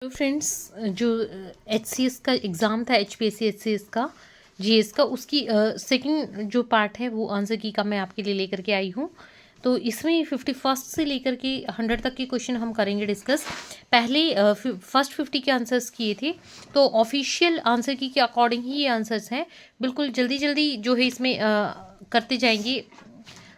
तो फ्रेंड्स, जो HCS का एग्ज़ाम था, HPSC HCS का GS का, उसकी सेकंड जो पार्ट है वो आंसर की का मैं आपके लिए लेकर के आई हूँ। तो इसमें 51 से लेकर के 100 तक के क्वेश्चन हम करेंगे डिस्कस। पहले फर्स्ट 50 के आंसर्स किए थे, तो ऑफिशियल आंसर की के अकॉर्डिंग ही ये आंसर्स हैं। बिल्कुल जल्दी जल्दी जो है इसमें करते जाएंगे,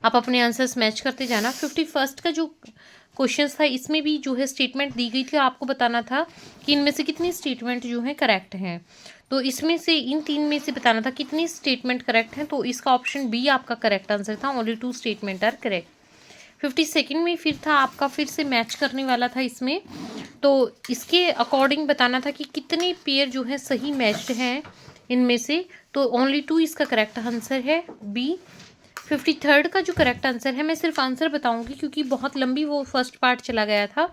आप अपने आंसर्स मैच करते जाना। 51 का जो क्वेश्चंस था, इसमें भी जो है स्टेटमेंट दी गई थी, आपको बताना था कि इनमें से कितनी स्टेटमेंट जो है करेक्ट हैं। तो इसमें से इन तीन में से बताना था कितनी स्टेटमेंट करेक्ट हैं। तो इसका ऑप्शन बी आपका करेक्ट आंसर था, only 2 statement are correct. 52nd में फिर था आपका, फिर से मैच करने वाला था इसमें। तो इसके अकॉर्डिंग बताना था कि कितने पेयर जो है सही मैच्ड हैं इनमें से। तो ओनली 2 इसका करेक्ट आंसर है, बी। 53rd का जो करेक्ट आंसर है, मैं सिर्फ आंसर बताऊंगी क्योंकि बहुत लंबी वो फर्स्ट पार्ट चला गया था।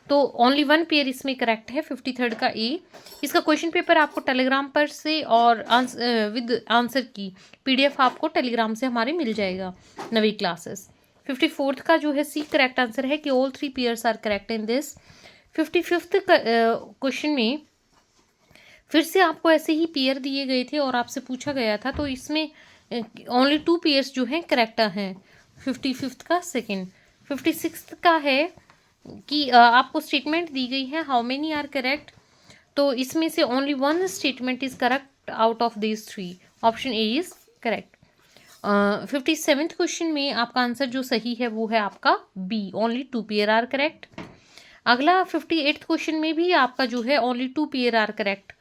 तो ओनली 1 पेयर इसमें करेक्ट है, 53rd का ए। इसका क्वेश्चन पेपर आपको टेलीग्राम पर से और विद आंसर की PDF आपको टेलीग्राम से हमारे मिल जाएगा, नवी क्लासेस। 54th का जो है सी करेक्ट आंसर है कि all 3 pairs are correct in this. 55th question में फिर से आपको ऐसे ही पेयर दिए गए थे और आपसे पूछा गया था, तो इसमें ओनली 2 पेयर्स जो हैं करेक्ट हैं। 55th का सेकंड। 56th का है कि आपको स्टेटमेंट दी गई है, हाउ मेनी आर करेक्ट। तो इसमें से only 1 statement is correct out of these 3, option A is correct. 57th question में आपका आंसर जो सही है वो है आपका B, only 2 pair are correct. अगला 58th क्वेश्चन में भी आपका जो है ओनली 2 पेयर आर करेक्ट,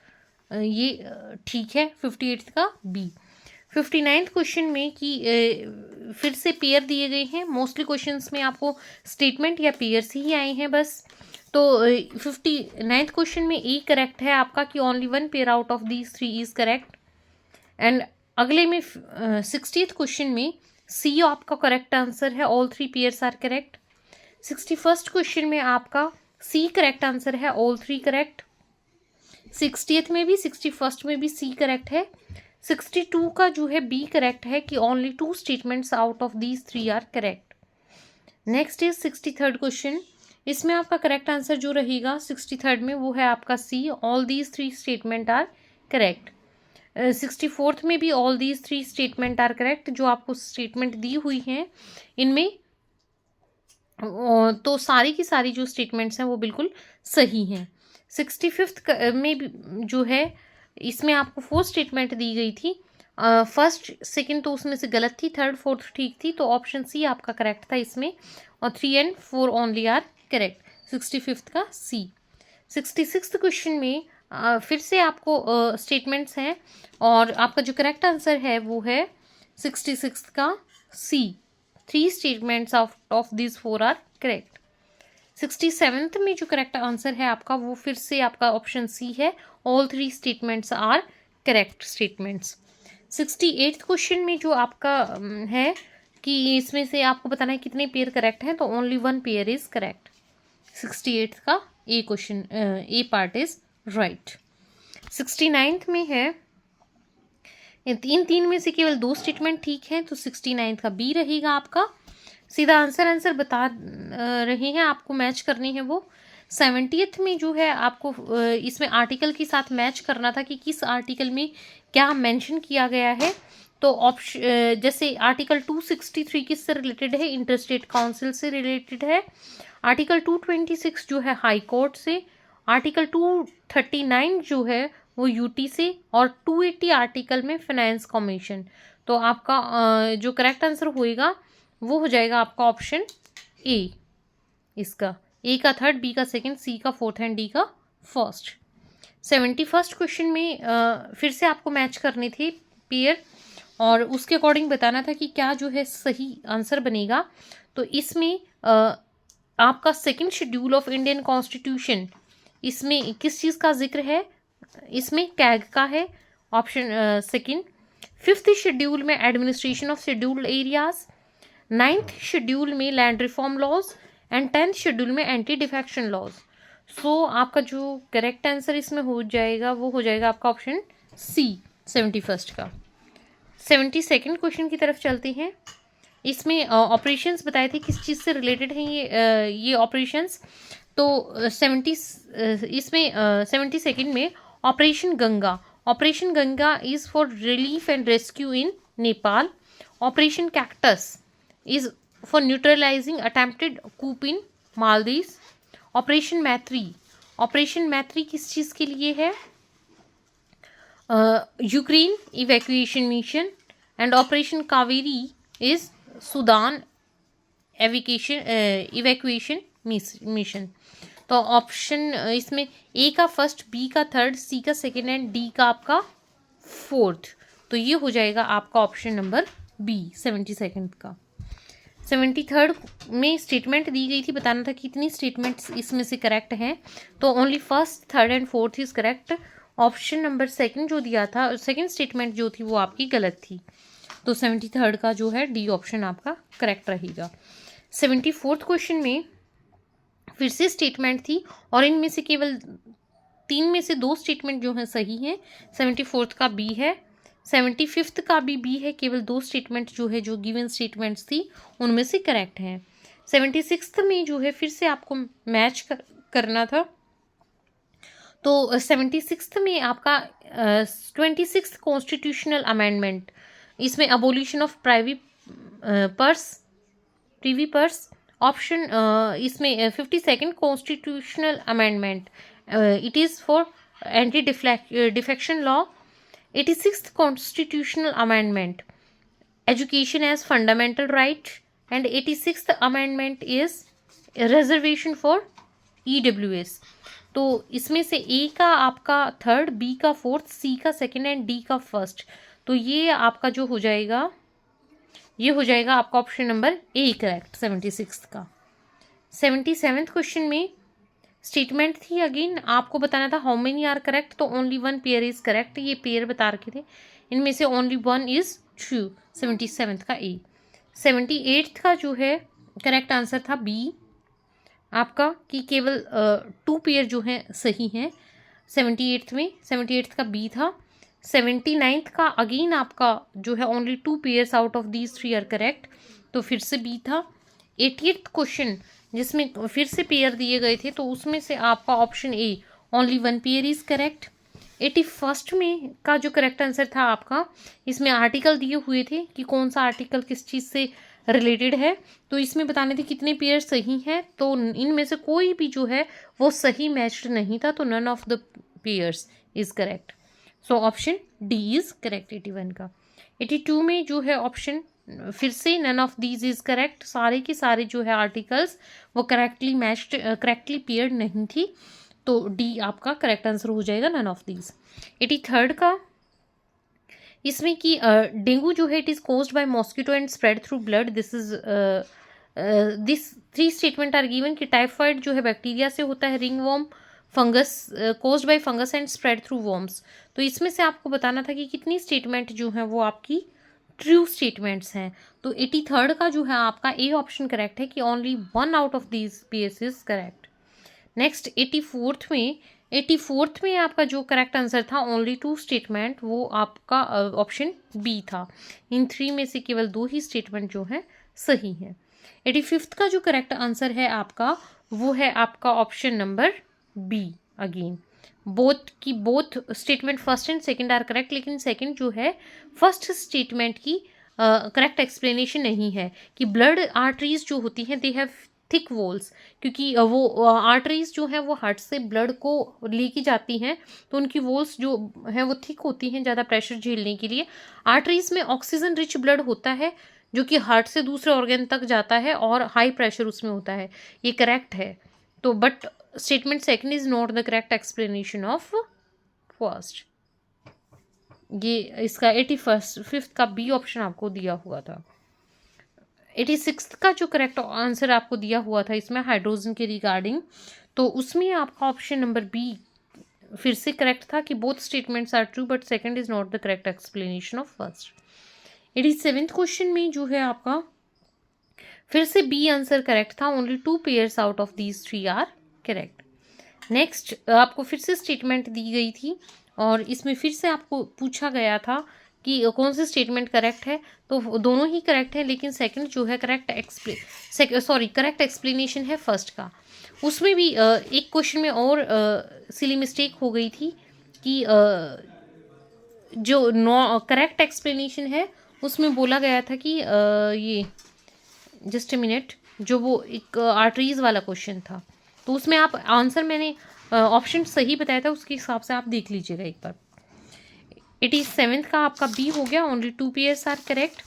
ये ठीक है, 58th का बी। 59th क्वेश्चन में कि फिर से पेयर दिए गए हैं। मोस्टली क्वेश्चंस में आपको स्टेटमेंट या पेयर्स ही आए हैं बस। तो 59th क्वेश्चन में ए करेक्ट है आपका कि only 1 pair out of these 3 is correct. And अगले में 60th क्वेश्चन में सी आपका करेक्ट आंसर है, all 3 pairs are correct. 61st question में आपका सी करेक्ट आंसर है, ऑल 3 करेक्ट। 60th में भी, 61st में भी सी करेक्ट है। 62 का जो है बी करेक्ट है कि only 2 statements out of these 3 are correct. Next is 63rd question. इसमें आपका करेक्ट आंसर जो रहेगा 63rd में वो है आपका C, all these 3 statement are correct. 64th में भी all these 3 statement are correct. जो आपको स्टेटमेंट दी हुई हैं इनमें तो सारी की सारी जो स्टेटमेंट्स हैं वो बिल्कुल सही हैं। 65th में जो है, इसमें आपको 4 स्टेटमेंट दी गई थी। फर्स्ट सेकंड तो उसमें से गलत थी, थर्ड फोर्थ ठीक थी, तो ऑप्शन सी आपका करेक्ट था इसमें। और 3 and 4 only are correct, 65th का सी। 66th क्वेश्चन में फिर से आपको स्टेटमेंट्स हैं और आपका जो करेक्ट आंसर है वो है 66th का C, 3 statements of this 4 are correct. 67th में जो करेक्ट आंसर है आपका वो फिर से आपका ऑप्शन सी है, all 3 statements are correct statements. 68th question में जो आपका है कि इसमें से आपको बताना है कितने पेयर करेक्ट हैं, तो only 1 pair is correct. 68th का A question, A part is right. 69th में है, तीन में से केवल 2 स्टेटमेंट ठीक हैं, तो 69th का बी रहेगा आपका। सीधा आंसर बता रहे हैं, आपको मैच करनी है वो। 70th में जो है आपको इसमें आर्टिकल के साथ मैच करना था कि किस आर्टिकल में क्या मेंशन किया गया है। तो ऑप्शन जैसे आर्टिकल 263 किससे रिलेटेड है, इंटरस्टेट काउंसिल से रिलेटेड है। आर्टिकल 226 जो है हाई कोर्ट से। आर्टिकल 239 जो है वो यूटी से। और 280 आर्टिकल में फाइनेंस कमीशन। तो आपका जो करेक्ट आंसर होएगा वो हो जाएगा आपका ऑप्शन ए। इसका ए का थर्ड, बी का सेकंड, सी का फोर्थ एंड डी का फर्स्ट। 71st क्वेश्चन में फिर से आपको मैच करने थे पेयर और उसके अकॉर्डिंग बताना था कि क्या जो है सही आंसर बनेगा। तो इसमें आपका second schedule of Indian constitution, इसमें किस चीज़ का जिक्र है, इसमें कैग का है, ऑप्शन सेकंड। 5th शेड्यूल में administration of scheduled areas. 9th schedule में land reform laws and 10th schedule में एंटी डिफेक्शन लॉज। सो आपका जो करेक्ट आंसर इसमें हो जाएगा वो हो जाएगा आपका ऑप्शन सी, 71st का। 72nd क्वेश्चन की तरफ चलते हैं। इसमें ऑपरेशंस बताए थे किस चीज़ से रिलेटेड हैं ये ऑपरेशंस। तो 72nd में operation Ganga, operation Ganga is for relief and rescue in Nepal. Operation cactus is for neutralising attempted coup in Maldives. Operation Maitri, operation Maitri किस चीज़ के लिए है? Ukraine evacuation mission. And operation Kaveri is Sudan evacuation mission. तो ऑप्शन इसमें ए का फर्स्ट, बी का third, C का सेकेंड एंड डी का आपका फोर्थ। तो ये हो जाएगा आपका ऑप्शन नंबर बी 72nd का। 73rd में स्टेटमेंट दी गई थी, बताना था कितनी स्टेटमेंट्स इसमें से करेक्ट हैं। तो only first, third and fourth is correct. Option number second जो दिया था, सेकंड स्टेटमेंट जो थी वो आपकी गलत थी। तो 73rd का जो है डी ऑप्शन आपका करेक्ट रहेगा। 74th क्वेश्चन में फिर से स्टेटमेंट थी और इनमें से केवल 3 में से 2 स्टेटमेंट जो है सही हैं। 74th का बी है, 75th का भी बी है, केवल 2 स्टेटमेंट जो है जो गिवन स्टेटमेंट्स थी उनमें से करेक्ट हैं। 76th में जो है फिर से आपको मैच करना था। तो 76th में आपका 26th कॉन्स्टिट्यूशनल अमेंडमेंट, इसमें abolition of privy purse. Option इसमें 52nd constitutional amendment, it is for anti defection law. 86th constitutional amendment, education as fundamental right. And 86th amendment is reservation for EWS। तो इसमें से A का आपका third, B का fourth, C का second and D का first. तो ये आपका जो हो जाएगा, ये हो जाएगा आपका ऑप्शन नंबर ए करेक्ट 76 का। 77th क्वेश्चन में स्टेटमेंट थी, अगेन आपको बताना था हाउ मेनी आर करेक्ट। तो ओनली 1 पेयर इज करेक्ट, ये पेयर बता रखे थे, इनमें से ओनली 1 इज ट्रू। 77th का ए। 78th का जो है करेक्ट आंसर था बी आपका, कि केवल 2 पेयर जो हैं सही हैं 78th में। 78th का बी था। 79th का अगेन आपका जो है only 2 pairs out of these 3 are correct, तो फिर से बी था। 80th क्वेश्चन जिसमें फिर से पेयर दिए गए थे, तो उसमें से आपका option A only 1 pair is correct. 81st में का जो करेक्ट आंसर था आपका, इसमें आर्टिकल दिए हुए थे कि कौन सा आर्टिकल किस चीज़ से रिलेटेड है, तो इसमें बताने थे कितने पेयर सही हैं। तो इनमें से कोई भी जो है वो सही मैच्ड नहीं था, तो none of the pairs is correct. So option D is correct 81 का। 82 में जो है ऑप्शन फिर से none of these is correct, सारे के सारे जो है आर्टिकल्स वो करेक्टली मैच्ड, करेक्टली पेयर्ड नहीं थी, तो डी आपका करेक्ट आंसर हो जाएगा नन ऑफ दीज। 83rd का इसमें कि डेंगू जो है it is caused by mosquito and spread through blood. This 3 statement are given कि टाइफाइड जो है बैक्टीरिया से होता है, ringworm fungus caused by fungus and spread through worms. तो इसमें से आपको बताना था कि कितनी स्टेटमेंट जो है वो आपकी ट्रू स्टेटमेंट्स हैं। तो 83rd का जो है आपका ए ऑप्शन करेक्ट है कि only 1 out of these pairs is correct. Next 84th में आपका जो करेक्ट आंसर था ओनली 2 स्टेटमेंट, वो आपका ऑप्शन बी था। इन 3 में से केवल 2 ही स्टेटमेंट जो है सही है। 85th का जो करेक्ट आंसर है आपका, वो है आपका option number B. Again both statement first and second are correct, लेकिन सेकंड जो है फर्स्ट स्टेटमेंट की करेक्ट एक्सप्लेनेशन नहीं है कि ब्लड आर्टरीज जो होती हैं दे हैव थिक वॉल्स, क्योंकि वो आर्टरीज जो हैं वो हार्ट से ब्लड को लेके जाती हैं, तो उनकी वॉल्स जो हैं वो थिक होती हैं ज़्यादा प्रेशर झेलने के लिए। आर्टरीज में ऑक्सीजन रिच ब्लड होता है जो कि हार्ट से दूसरे ऑर्गन तक जाता है और हाई प्रेशर उसमें होता है, ये करेक्ट है। तो but statement second is not the correct explanation of first. ये इसका 85th का बी ऑप्शन आपको दिया हुआ था। 86th का जो करेक्ट आंसर आपको दिया हुआ था इसमें हाइड्रोजन के रिगार्डिंग, तो उसमें आपका ऑप्शन नंबर बी फिर से करेक्ट था कि both statements are true but second is not the correct explanation of first. 87th question में जो है आपका फिर से बी आंसर करेक्ट था, only 2 pairs out of these 3 are correct. Next आपको फिर से स्टेटमेंट दी गई थी और इसमें फिर से आपको पूछा गया था कि कौन सी स्टेटमेंट करेक्ट है, तो दोनों ही करेक्ट है, लेकिन सेकंड जो है करेक्ट एक्सप्लेनेशन है फर्स्ट का। उसमें भी एक क्वेश्चन में और सिली मिस्टेक हो गई थी कि जो नो करेक्ट एक्सप्लेनेशन है उसमें बोला गया था कि ये जस्ट ए मिनट, जो वो एक आर्टरीज वाला क्वेश्चन था, तो उसमें आप आंसर मैंने ऑप्शन सही बताया था, उसके हिसाब से आप देख लीजिएगा एक बार। 87th का आपका बी हो गया, only 2 pairs are correct.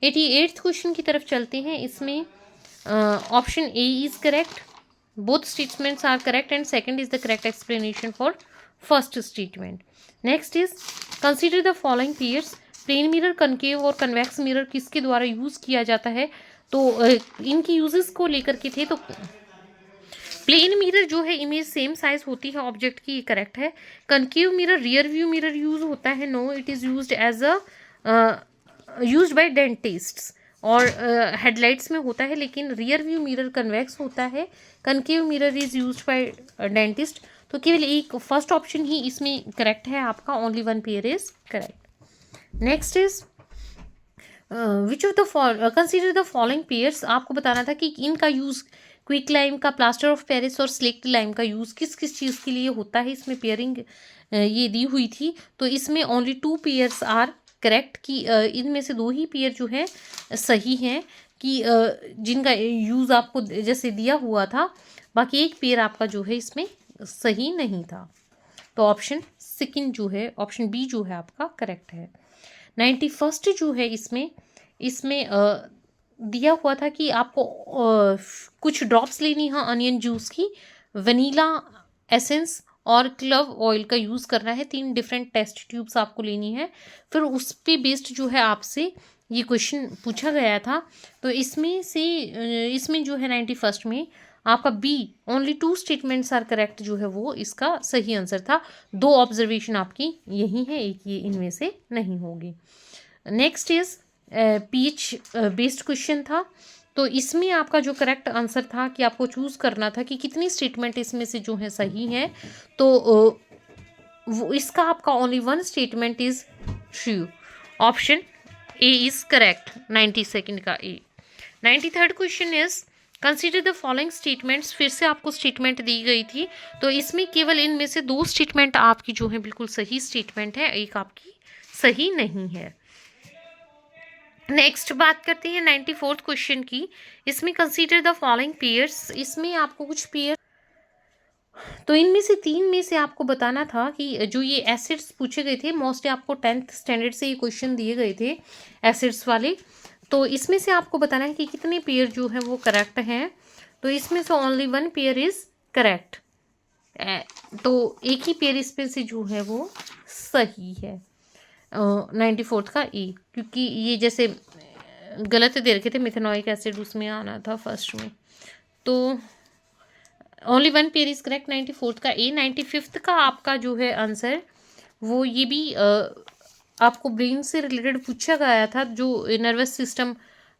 88th question की तरफ चलते हैं। इसमें option A is correct, both statements are correct and second is the correct explanation for first statement. Next is consider the following pairs. Plane mirror, concave और convex mirror किसके द्वारा use किया जाता है? तो इनकी यूजेस को लेकर के थे। तो प्लेन मिरर जो है इमेज सेम साइज होती है ऑब्जेक्ट की, करेक्ट है। Concave mirror rear view mirror use होता है, no it is used as a used by dentists और हेडलाइट्स में होता है, लेकिन रियर व्यू मिरर कन्वेक्स होता है। Concave mirror is used by dentist. तो केवल एक फर्स्ट ऑप्शन ही इसमें करेक्ट है आपका, only 1 pair is correct. Next is which of the consider the following pairs. आपको बताना था कि इनका यूज क्विक लाइम का, प्लास्टर ऑफ पेरिस और स्लेक्ट लाइम का यूज किस किस चीज़ के लिए होता है। इसमें पेयरिंग ये दी हुई थी, तो इसमें ओनली 2 पेयर्स आर करेक्ट कि इनमें से 2 ही पेयर जो है सही हैं कि जिनका यूज़ आपको जैसे दिया हुआ था, बाकी एक पेयर आपका जो है इसमें सही नहीं था। तो ऑप्शन सेकंड जो है, ऑप्शन बी जो है आपका करेक्ट है। 91st जो है इसमें दिया हुआ था कि आपको कुछ ड्रॉप्स लेनी है अनियन जूस की, वनीला एसेंस और क्लव ऑयल का यूज़ करना है। 3 डिफरेंट टेस्ट ट्यूब्स आपको लेनी है, फिर उस पे बेस्ड जो है आपसे ये क्वेश्चन पूछा गया था। तो इसमें जो है 91st में आपका B only 2 statements are correct जो है वो इसका सही आंसर था। 2 ऑब्जर्वेशन आपकी यही है, एक ये इनमें से नहीं होगी। Next is peach based question था, तो इसमें आपका जो करेक्ट आंसर था कि आपको चूज़ करना था कि कितनी स्टेटमेंट इसमें से जो है सही है। तो वो इसका आपका only 1 statement is true, option A is correct. 92nd का ए। 93rd question is consider the following statements. फिर से आपको स्टेटमेंट दी गई थी, तो इसमें केवल इनमें से 2 स्टेटमेंट आपकी जो है बिल्कुल सही स्टेटमेंट है, एक आपकी सही नहीं है। नेक्स्ट बात करते हैं 94th क्वेश्चन की। इसमें कंसीडर द फॉलोइंग पेयर्स। इसमें आपको कुछ पेयर, तो इनमें से 3 में से आपको बताना था कि जो ये एसिड्स पूछे गए थे, मोस्टली आपको 10th स्टैंडर्ड से ये क्वेश्चन दिए गए थे एसिड्स वाले, तो इसमें से आपको बताना है कि कितने पेयर जो है वो करेक्ट हैं। तो इसमें से ओनली 1 पेयर इज करेक्ट, तो एक ही पेयर इसमें से जो है वो सही है, 94th का ए, क्योंकि ये जैसे गलत दे रखे थे, मिथेनॉइक एसिड उसमें आना था फर्स्ट में। तो only 1 pair is correct, 94th का ए। 95th का आपका जो है आंसर वो ये भी आपको ब्रेन से रिलेटेड पूछा गया था, जो नर्वस सिस्टम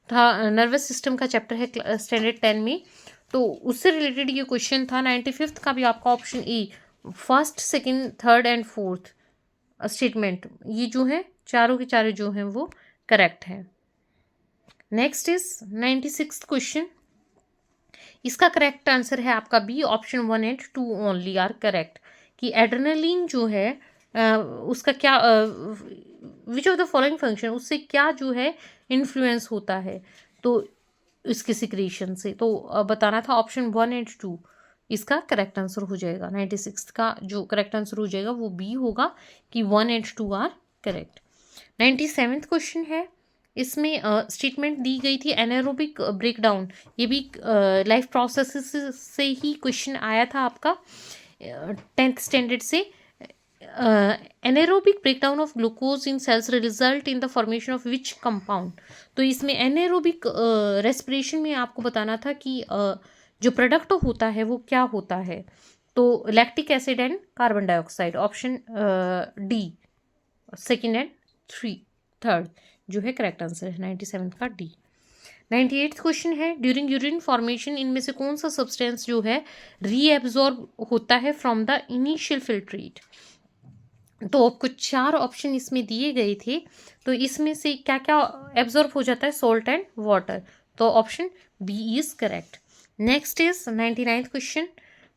था, नर्वस सिस्टम का चैप्टर है स्टैंडर्ड 10 में, तो उससे रिलेटेड ये क्वेश्चन था। 95th का भी आपका option A, first, second, third and fourth statement ये जो है चारों के चारों जो हैं वो करेक्ट है। Next is 96th question. इसका करेक्ट आंसर है आपका B, option 1 and 2 only are correct कि एड्रेनलिन जो है उसका क्या which of the following function, उससे क्या जो है इन्फ्लुएंस होता है तो इसके सिक्रीशन से। तो बताना था ऑप्शन 1 एंड 2 इसका करेक्ट आंसर हो जाएगा। 96th का जो करेक्ट आंसर हो जाएगा वो बी होगा कि 1 and 2 are correct. 97th question है। इसमें स्टेटमेंट दी गई थी एनारोबिक ब्रेकडाउन, ये भी लाइफ प्रोसेस से ही क्वेश्चन आया था आपका 10th स्टैंडर्ड से। Anaerobic breakdown of glucose in cells result in the formation of which compound. तो इसमें एनारोबिक रेस्पिरेशन में आपको बताना था कि जो प्रोडक्ट होता है वो क्या होता है। तो lactic acid and carbon dioxide, option D second and third जो है करेक्ट आंसर है 97th का डी। 98th क्वेश्चन है ड्यूरिंग यूरिन फॉर्मेशन इनमें से कौन सा सब्सटेंस जो है रीएब्जॉर्ब होता है फ्रॉम द इनिशियल फिल्ट्रेट। तो कुछ 4 ऑप्शन इसमें दिए गए थे, तो इसमें से क्या क्या एब्जॉर्ब हो जाता है, सॉल्ट एंड वाटर। तो option B is correct. Next is 99th question,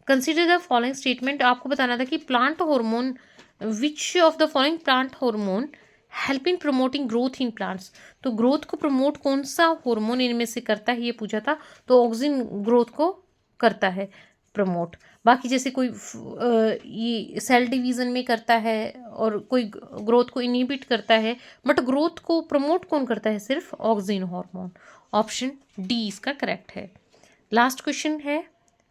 consider the following statement. आपको बताना था कि plant hormone, which of the following plant hormone help in promoting growth in plants. तो ग्रोथ को प्रमोट कौन सा hormone इनमें से करता है, ये पूछा था। तो ऑक्सिन ग्रोथ को करता है प्रमोट। बाकी जैसे कोई ये सेल डिवीजन में करता है और कोई ग्रोथ को इनहिबिट करता है, बट ग्रोथ को प्रमोट कौन करता है, सिर्फ ऑक्सिन हार्मोन। ऑप्शन डी इसका करेक्ट है। लास्ट क्वेश्चन है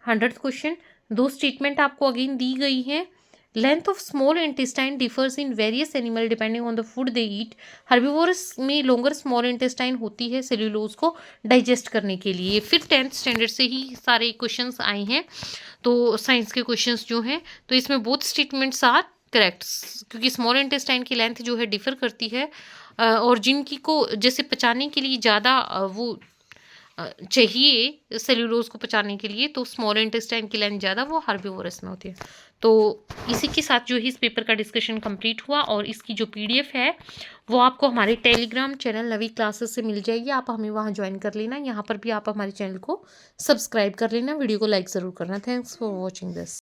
100th क्वेश्चन। दो स्टेटमेंट आपको अगेन दी गई है। Length of small intestine differs in various animal depending on the food they eat. Herbivores में लॉन्गर स्मॉल इंटेस्टाइन होती है सेल्यूलोज को डाइजेस्ट करने के लिए। फिर 10th स्टैंडर्ड से ही सारे क्वेश्चंस आए हैं, तो साइंस के क्वेश्चंस जो हैं, तो इसमें बोथ स्टेटमेंट्स आर करेक्ट, क्योंकि स्मॉल इंटेस्टाइन की लेंथ जो है डिफर करती है, और जिनकी को जैसे पचाने के लिए ज़्यादा वो चाहिए सेल्यूलोज को पचाने के लिए, तो स्मॉल इंटेस्टाइन की लेंथ ज़्यादा वो हर्बीवोरस में होती है। तो इसी के साथ जो है इस पेपर का डिस्कशन कंप्लीट हुआ, और इसकी जो पीडीएफ है वो आपको हमारे टेलीग्राम चैनल नवी क्लासेस से मिल जाएगी। आप हमें वहाँ ज्वाइन कर लेना। यहाँ पर भी आप हमारे चैनल को सब्सक्राइब कर लेना। वीडियो को लाइक ज़रूर करना। Thanks for watching this.